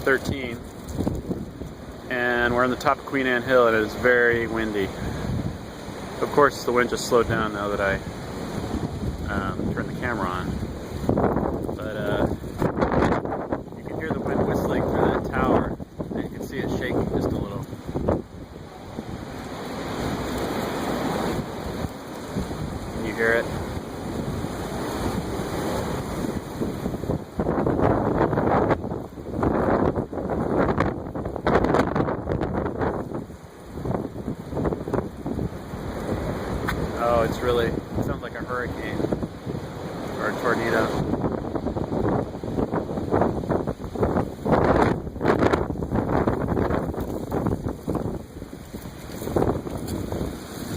13, and we're on the top of Queen Anne Hill, and it is very windy. Of course, the wind just slowed down now that I turned the camera on. But you can hear the wind whistling through that tower, and you can see it shaking just a little. Can you hear it? Oh, it sounds like a hurricane or a tornado.